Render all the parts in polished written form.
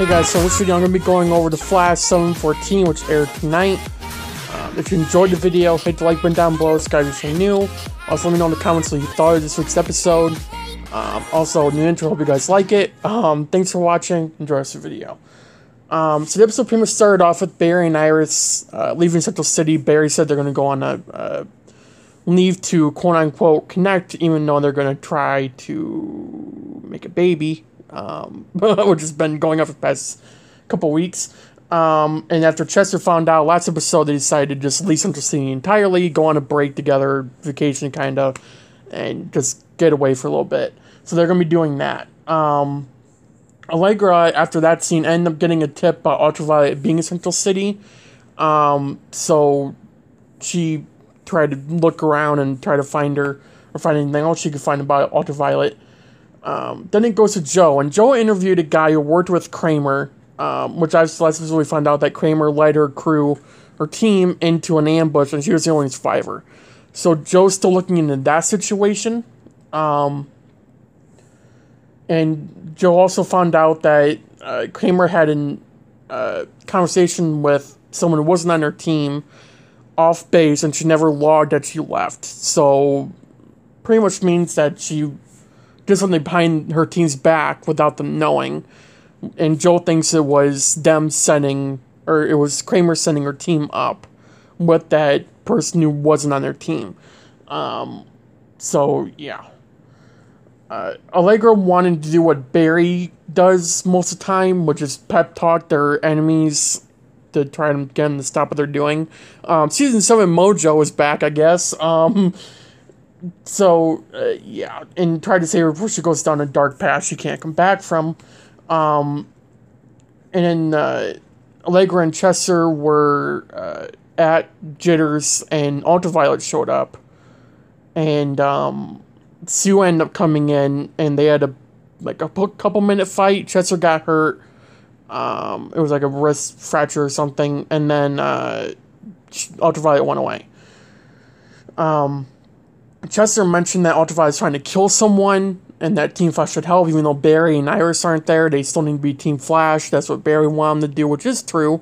Hey guys, so in this video I'm going to be going over The Flash 714, which aired tonight. If you enjoyed the video, hit the like button down below, subscribe if you're new. Also let me know in the comments what you thought of this week's episode. Also, new intro, hope you guys like it. Thanks for watching, enjoy the rest of the video. So the episode pretty much started off with Barry and Iris leaving Central City. Barry said they're going to go on a leave to quote-unquote connect, even though they're going to try to make a baby. Which has been going on for the past couple weeks. And after Chester found out last episode, they decided to just leave Central City entirely, go on a break together, vacation kind of, and just get away for a little bit. So they're going to be doing that. Allegra, after that scene, ended up getting a tip about Ultraviolet being in Central City. So she tried to look around and try to find her, or find anything else she could find about Ultraviolet. Then it goes to Joe, and Joe interviewed a guy who worked with Kramer, which last episode we found out that Kramer led her crew, her team, into an ambush, and she was the only survivor. So Joe's still looking into that situation. And Joe also found out that Kramer had a conversation with someone who wasn't on her team off base, and she never logged that she left. So pretty much means that she did something behind her team's back without them knowing. And Joe thinks it was them sending, or it was Kramer sending her team up with that person who wasn't on their team. So, yeah. Allegra wanted to do what Barry does most of the time, which is pep talk their enemies to try to get them to stop what they're doing. Season 7 Mojo is back, I guess. So, yeah, and try to save her before she goes down a dark path she can't come back from. And then, Allegra and Chester were, at Jitters, and Ultraviolet showed up. And, Sue ended up coming in, and they had a couple minute fight. Chester got hurt. It was like a wrist fracture or something, and then, Ultraviolet went away. Chester mentioned that Ultraviolet is trying to kill someone, and that Team Flash should help, even though Barry and Iris aren't there. They still need to be Team Flash. That's what Barry wanted them to do, which is true.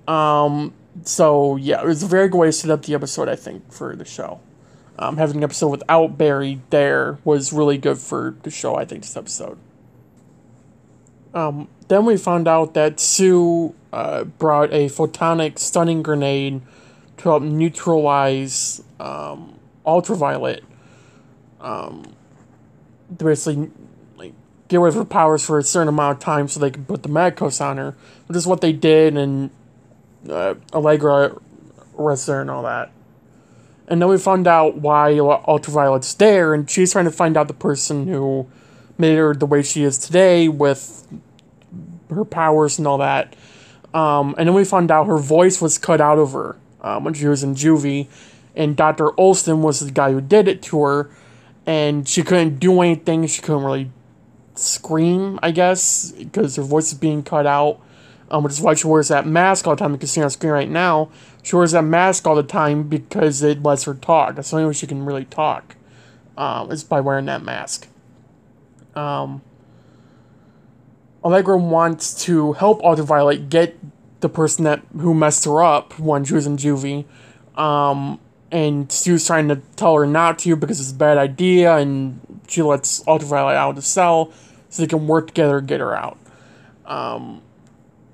So, yeah, it was a very good way to set up the episode, I think, for the show. Having an episode without Barry there was really good for the show, I think, this episode. Then we found out that Sue brought a photonic stunning grenade to help neutralize Ultraviolet, to basically get rid of her powers for a certain amount of time so they could put the Magicos on her, which is what they did, and Allegra arrested her and all that. And then we found out why Ultraviolet's there, and she's trying to find out the person who made her the way she is today with her powers and all that. And then we found out her voice was cut out of her when she was in juvie. And Dr. Olsen was the guy who did it to her, and she couldn't do anything. She couldn't really scream, I guess, because her voice is being cut out, which is why she wears that mask all the time. You can see on screen right now. She wears that mask all the time because it lets her talk. That's the only way she can really talk, is by wearing that mask. Allegra wants to help Ultraviolet get the person who messed her up when she was in juvie. And Sue's trying to tell her not to because it's a bad idea, and she lets Ultraviolet out of the cell so they can work together to get her out.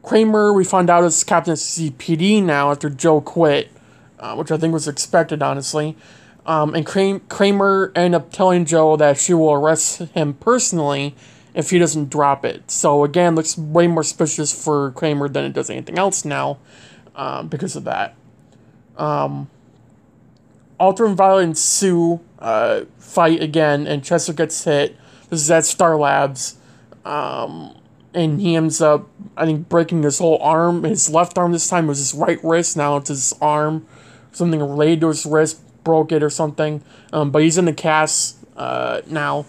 Kramer, we found out, is Captain of CPD now after Joe quit, which I think was expected, honestly. And Kramer ended up telling Joe that she will arrest him personally if he doesn't drop it. So, again, looks way more suspicious for Kramer than it does anything else now, because of that. Ultraviolet and Sue fight again, and Chester gets hit. This is at Star Labs. And he ends up, I think, breaking his whole arm. His left arm this time was his right wrist. Now it's his arm. Something related to his wrist broke it or something. But he's in the cast now.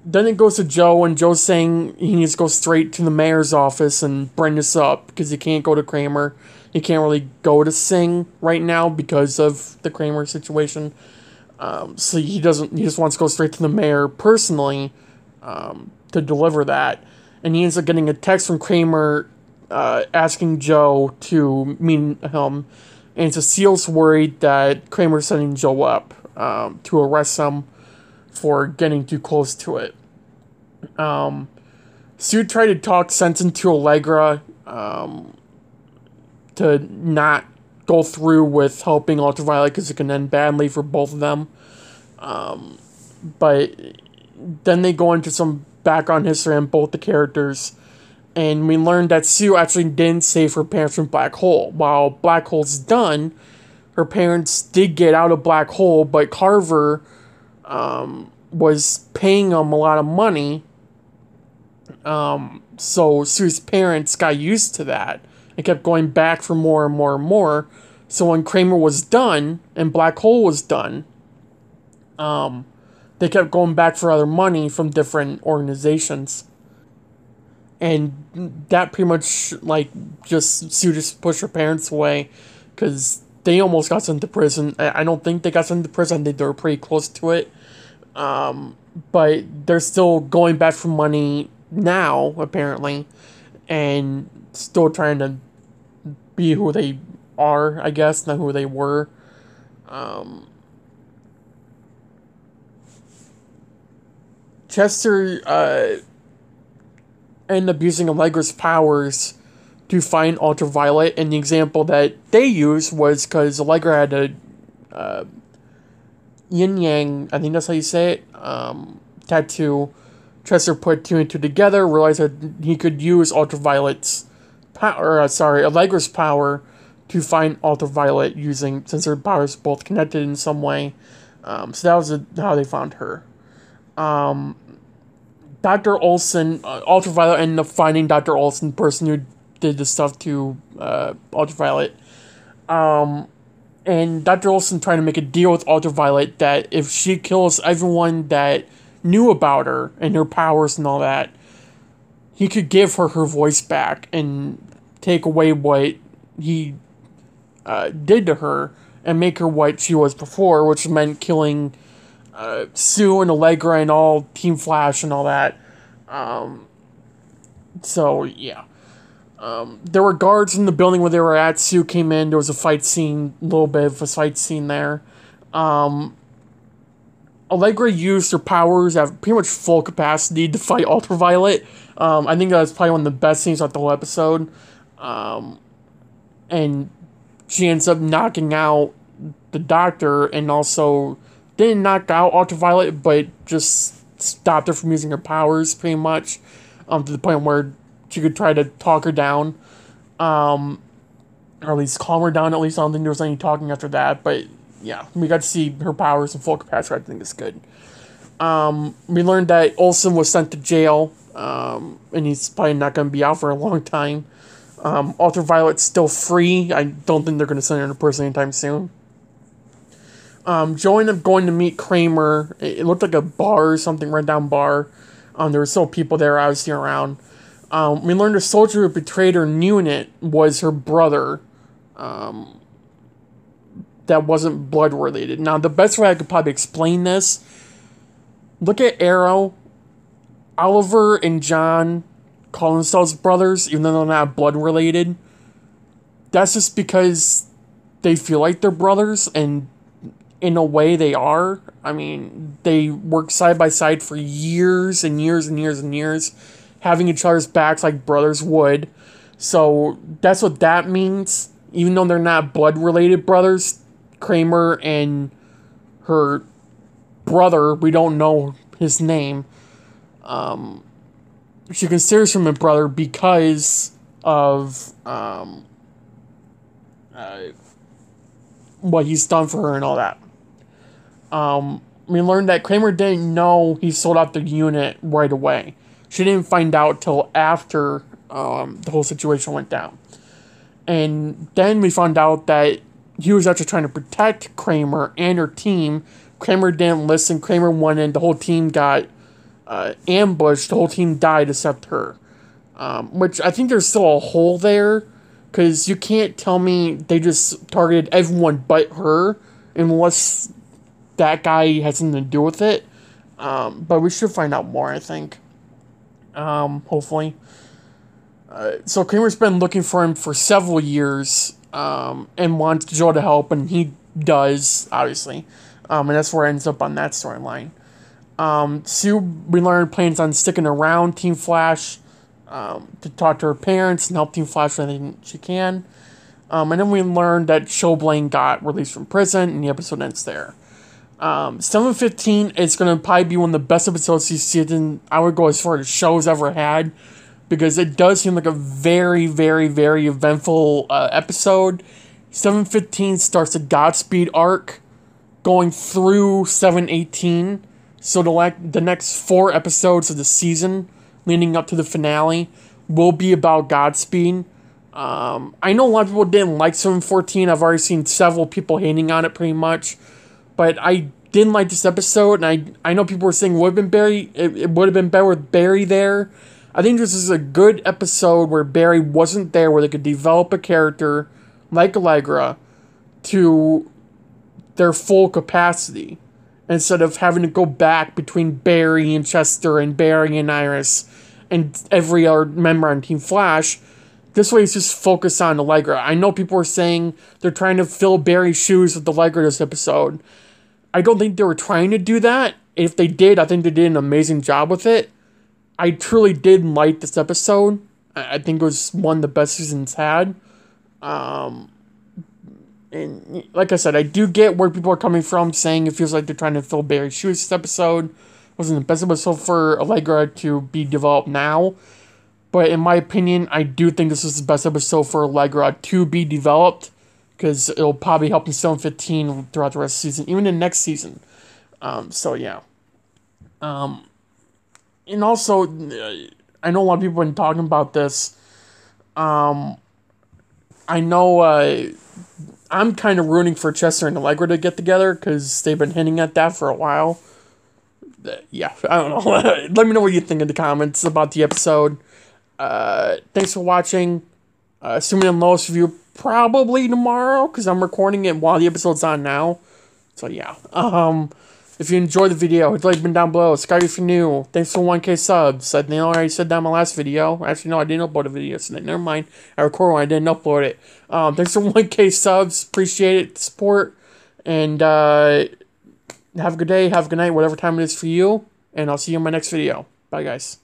Then it goes to Joe, and Joe's saying he needs to go straight to the mayor's office and bring this up because he can't go to Kramer. He can't really go to Sing right now because of the Kramer situation. So he just wants to go straight to the mayor personally to deliver that. and he ends up getting a text from Kramer asking Joe to meet him, and Cecile's worried that Kramer's setting Joe up to arrest him for getting too close to it. Sue tried to talk sense into Allegra to not go through with helping Ultraviolet because it can end badly for both of them. But then they go into some background history on both the characters, and we learned that Sue actually didn't save her parents from Black Hole. While Black Hole's done, her parents did get out of Black Hole, but Carver was paying them a lot of money. So Sue's parents got used to that and kept going back for more and more and more. So when Kramer was done and Black Hole was done, they kept going back for other money from different organizations. And that pretty much, like, Sue just pushed her parents away because they almost got sent to prison. I don't think they got sent to prison. I think they were pretty close to it. But they're still going back for money now, apparently, and still trying to be who they are, I guess, not who they were. Chester ended up using Allegra's powers to find Ultraviolet, and the example that they used was because Allegra had a yin-yang, I think that's how you say it, tattoo. Chester put two and two together, realized that he could use Ultraviolet's power, Allegra's power to find Ultraviolet since their powers both connected in some way. So that was how they found her. Dr. Olsen, Ultraviolet ended up finding Dr. Olsen, the person who did the stuff to Ultraviolet. And Dr. Olsen trying to make a deal with Ultraviolet that if she kills everyone that knew about her and her powers and all that, he could give her voice back and take away what he did to her and make her what she was before, which meant killing Sue and Allegra and all Team Flash and all that. So, yeah. There were guards in the building where they were at. Sue came in. There was a fight scene, a little bit of a fight scene there. Allegra used her powers at pretty much full capacity to fight Ultraviolet. I think that was probably one of the best scenes of the whole episode. And she ends up knocking out the Doctor, and also didn't knock out Ultraviolet, but just stopped her from using her powers, pretty much, to the point where she could try to talk her down, or at least calm her down. At least I don't think there was any talking after that, but yeah, we got to see her powers in full capacity. I think it's good. We learned that Olsen was sent to jail, and he's probably not going to be out for a long time. Ultraviolet's still free. I don't think they're going to send her to prison anytime soon. Joe ended up going to meet Kramer. It looked like a bar or something, rundown bar. There were still people there obviously around. We learned a soldier who betrayed her unit was her brother. That wasn't blood related. Now, the best way I could probably explain this, look at Arrow. Oliver and John call themselves brothers, even though they're not blood related. That's just because they feel like they're brothers, and in a way they are. I mean, they work side by side for years and years and years and years, having each other's backs like brothers would. So that's what that means. Even though they're not blood-related brothers, Kramer and her brother, we don't know his name, she considers him a brother because of what he's done for her and all that. We learned that Kramer didn't know he sold out the unit right away. She didn't find out till after the whole situation went down. And then we found out that he was actually trying to protect Kramer and her team. Kramer didn't listen. Kramer went in. The whole team got ambushed. The whole team died except her. Which I think there's still a hole there, because you can't tell me they just targeted everyone but her unless that guy has something to do with it. But we should find out more, I think. hopefully. So Kramer's been looking for him for several years, and wants Joe to help, and he does, obviously. And that's where it ends up on that storyline. Sue, we learned, plans on sticking around Team Flash to talk to her parents and help Team Flash with anything she can. And then we learned that Choblain got released from prison, and the episode ends there. 7:15 is going to probably be one of the best episodes this season. I would go as far as the show's ever had, because it does seem like a very, very, very eventful episode. 7:15 starts a Godspeed arc going through 7:18. So the next 4 episodes of the season leading up to the finale will be about Godspeed. I know a lot of people didn't like 7:14. I've already seen several people hating on it pretty much. But I didn't like this episode, and I know people were saying it would have been better with Barry there. I think this is a good episode where Barry wasn't there, where they could develop a character like Allegra to their full capacity, instead of having to go back between Barry and Chester and Barry and Iris and every other member on Team Flash. This way it's just focused on Allegra. I know people were saying they're trying to fill Barry's shoes with Allegra this episode. I don't think they were trying to do that. If they did, I think they did an amazing job with it. I truly did like this episode. I think it was one of the best seasons had. And like I said, I do get where people are coming from, saying it feels like they're trying to fill Barry's shoes this episode. Wasn't the best episode for Allegra to be developed now. But in my opinion, I do think this is the best episode for Allegra to be developed, because it'll probably help in 7:15 throughout the rest of the season, even in next season. So, yeah. And also, I know a lot of people have been talking about this. I know I'm kind of rooting for Chester and Allegra to get together, because they've been hinting at that for a while. Yeah, I don't know. Let me know what you think in the comments about the episode. Thanks for watching. Assuming and Lois review probably tomorrow, because I'm recording it while the episode's on now. So yeah. If you enjoyed the video, hit the like button down below. Subscribe if you're new. Thanks for 1K subs. I think I already said that in my last video. Actually, no, I didn't upload a video, so never mind. I recorded one, I didn't upload it. Thanks for 1K subs. Appreciate it, support. And have a good day, have a good night, whatever time it is for you. And I'll see you in my next video. Bye, guys.